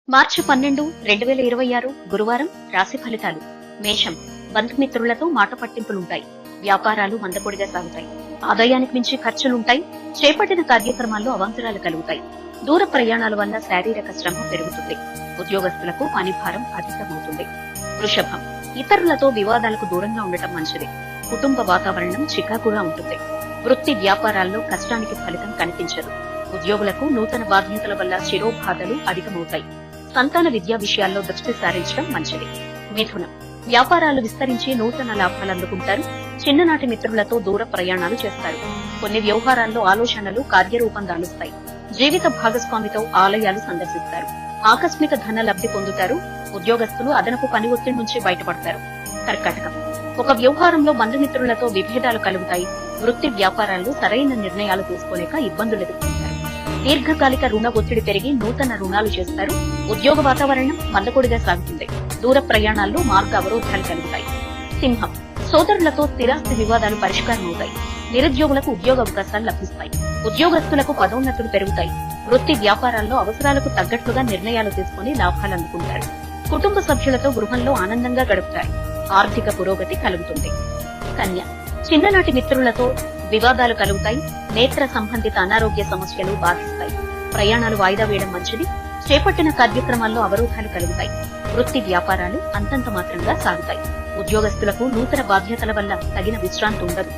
మార్చి 12, 2026 గురువారం రాశి ఫలితాలు. మేషం. బంధుమిత్రులతో మాట పట్టింపులుంటాయి. వ్యాపారాలు మందకొడిగా సాగుతాయి. ఆదాయానికి మించి ఖర్చులుంటాయి. చేపట్టిన కార్యక్రమాల్లో అవాంతరాలు కలుగుతాయి. దూర ప్రయాణాల వల్ల శారీరక శ్రమ పెరుగుతుంది. ఉద్యోగస్తులకు పని భారం అధికమవుతుంది. వృషభం. ఇతరులతో వివాదాలకు దూరంగా ఉండటం మంచిది. కుటుంబ వాతావరణం చికాకుగా ఉంటుంది. వృత్తి వ్యాపారాల్లో కష్టానికి ఫలితం కనిపించదు. ఉద్యోగులకు నూతన బాధ్యతల వల్ల శిరోబాధలు అధికమవుతాయి. సంతాన విద్యా విషయాల్లో దృష్టి సారించడం మంచిది. మిథునం. వ్యాపారాలు విస్తరించి నూతన లాభాలు అందుకుంటారు. చిన్ననాటి మిత్రులతో దూర ప్రయాణాలు చేస్తారు. కొన్ని వ్యవహారాల్లో ఆలోచనలు కార్యరూపం దాలుస్తాయి. జీవిత భాగస్వామితో ఆలయాలు సందర్శిస్తారు. ఆకస్మిక ధన లబ్ధి పొందుతారు. ఉద్యోగస్తులు అదనపు పని ఒత్తిడి నుంచి బయటపడతారు. కర్కాటకం. ఒక వ్యవహారంలో బంధుమిత్రులతో విభేదాలు కలుగుతాయి. వృత్తి వ్యాపారాల్లో సరైన నిర్ణయాలు తీసుకోలేక ఇబ్బందులు ఎదుర్కొంటారు. దీర్ఘకాలిక రుణ ఒత్తిడి పెరిగి నూతన రుణాలు చేస్తారు. ఉద్యోగ వాతావరణం మందకొడిగా సాగుతుంది. దూర ప్రయాణాల్లో మార్గ అవరోధాలు కలుగుతాయి. సింహం. సోదరులతో స్థిరాస్తి వివాదాలు పరిష్కారమవుతాయి. నిరుద్యోగులకు ఉద్యోగ అవకాశాలు లభిస్తాయి. ఉద్యోగస్తులకు పదోన్నతులు పెరుగుతాయి. వృత్తి వ్యాపారాల్లో అవసరాలకు తగ్గట్లుగా నిర్ణయాలు తీసుకుని లాభాలు అందుకుంటారు. కుటుంబ సభ్యులతో గృహంలో ఆనందంగా గడుపుతారు. ఆర్థిక పురోగతి కలుగుతుంది. కన్య. చిన్ననాటి మిత్రులతో వివాదాలు కలుగుతాయి. నేత్ర సంబంధిత అనారోగ్య సమస్యలు బాధిస్తాయి. ప్రయాణాలు వాయిదా వేయడం మంచిది. చేపట్టిన కార్యక్రమాల్లో అవరోధాలు కలుగుతాయి. వృత్తి వ్యాపారాలు అంతంత మాత్రంగా సాగుతాయి. ఉద్యోగస్తులకు నూతన బాధ్యతల వల్ల తగిన విశ్రాంతి ఉండదు.